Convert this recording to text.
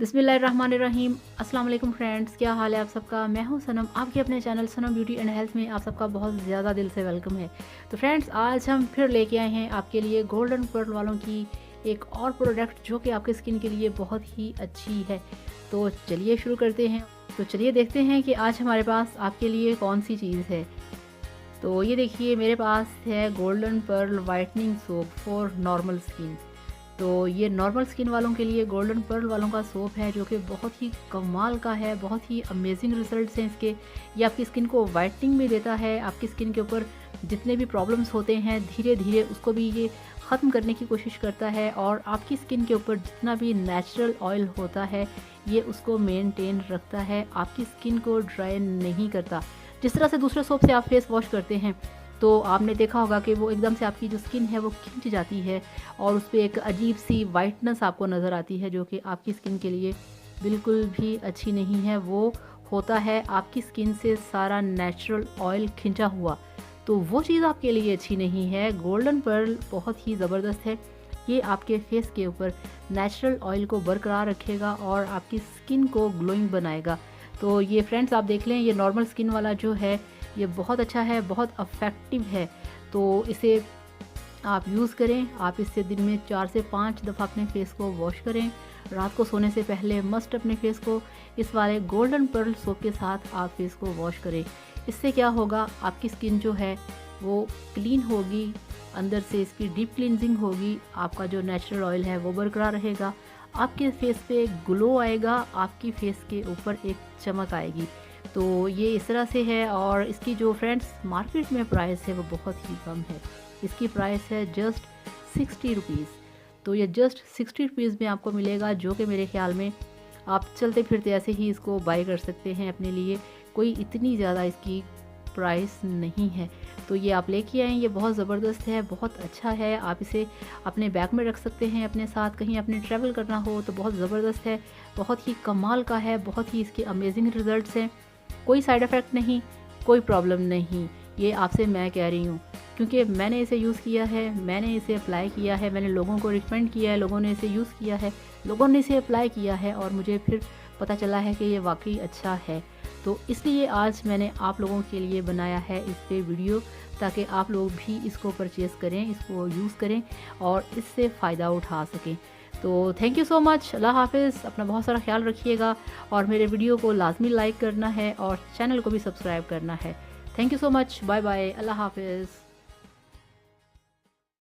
बिस्मिल्लाहिर्रहमानिर्रहीम। अस्सलाम वालेकुम फ्रेंड्स, क्या हाल है आप सबका। मैं हूं सनम, आपके अपने channel Sanam beauty and health में आप सबका बहुत ज़्यादा दिल से वेलकम है। तो फ्रेंड्स, आज हम फिर लेके आए हैं आपके लिए गोल्डन पर्ल वालों की एक और प्रोडक्ट जो कि आपके स्किन के लिए बहुत ही अच्छी है। तो चलिए शुरू करते हैं। तो चलिए देखते हैं कि आज हमारे पास आपके लिए कौन सी चीज़ है। तो ये देखिए, मेरे पास है golden pearl whitening soap for normal skin. तो ये नॉर्मल स्किन वालों के लिए गोल्डन पर्ल वालों का सोप है जो कि बहुत ही कमाल का है, बहुत ही अमेजिंग रिजल्ट्स हैं इसके। ये आपकी स्किन को वाइटनिंग भी देता है, आपकी स्किन के ऊपर जितने भी प्रॉब्लम्स होते हैं धीरे धीरे उसको भी ये ख़त्म करने की कोशिश करता है, और आपकी स्किन के ऊपर जितना भी नेचुरल ऑयल होता है ये उसको मेनटेन रखता है, आपकी स्किन को ड्राई नहीं करता। जिस तरह से दूसरे सोप से आप फेस वॉश करते हैं तो आपने देखा होगा कि वो एकदम से आपकी जो स्किन है वो खिंच जाती है और उस पर एक अजीब सी वाइटनेस आपको नज़र आती है जो कि आपकी स्किन के लिए बिल्कुल भी अच्छी नहीं है। वो होता है आपकी स्किन से सारा नेचुरल ऑयल खिंचा हुआ, तो वो चीज़ आपके लिए अच्छी नहीं है। गोल्डन पर्ल बहुत ही ज़बरदस्त है, ये आपके फेस के ऊपर नेचुरल ऑयल को बरकरार रखेगा और आपकी स्किन को ग्लोइंग बनाएगा। तो ये फ्रेंड्स आप देख लें, ये नॉर्मल स्किन वाला जो है ये बहुत अच्छा है, बहुत अफेक्टिव है। तो इसे आप यूज़ करें। आप इससे दिन में 4 से 5 दफ़ा अपने फेस को वॉश करें। रात को सोने से पहले मस्ट अपने फेस को इस वाले गोल्डन पर्ल सोप के साथ आप फेस को वॉश करें। इससे क्या होगा, आपकी स्किन जो है वो क्लीन होगी, अंदर से इसकी डीप क्लींजिंग होगी, आपका जो नेचुरल ऑयल है वो बरकरार रहेगा, आपके फेस पे ग्लो आएगा, आपकी फेस के ऊपर एक चमक आएगी। तो ये इस तरह से है। और इसकी जो फ्रेंड्स मार्केट में प्राइस है वो बहुत ही कम है, इसकी प्राइस है जस्ट 60 रुपीज़। तो ये जस्ट 60 रुपीज़ में आपको मिलेगा, जो कि मेरे ख्याल में आप चलते फिरते ऐसे ही इसको बाय कर सकते हैं अपने लिए, कोई इतनी ज़्यादा इसकी प्राइस नहीं है। तो ये आप लेके आएँ, ये बहुत ज़बरदस्त है, बहुत अच्छा है। आप इसे अपने बैग में रख सकते हैं अपने साथ, कहीं अपने ट्रैवल करना हो तो बहुत ज़बरदस्त है, बहुत ही कमाल का है, बहुत ही इसके अमेजिंग रिज़ल्ट्स हैं। कोई साइड इफ़ेक्ट नहीं, कोई प्रॉब्लम नहीं, ये आपसे मैं कह रही हूँ क्योंकि मैंने इसे यूज़ किया है, मैंने इसे अप्लाई किया है, मैंने लोगों को रिकमेंड किया है, लोगों ने इसे यूज़ किया है, लोगों ने इसे अप्लाई किया है और मुझे फिर पता चला है कि ये वाकई अच्छा है। तो इसलिए आज मैंने आप लोगों के लिए बनाया है इस पे वीडियो, ताकि आप लोग भी इसको परचेज़ करें, इसको यूज़ करें और इससे फ़ायदा उठा सकें। तो थैंक यू सो मच, अल्लाह हाफ़िज़। अपना बहुत सारा ख्याल रखिएगा और मेरे वीडियो को लाजमी लाइक करना है और चैनल को भी सब्सक्राइब करना है। Thank you so much, bye bye, अल्लाह हाफ़िज़।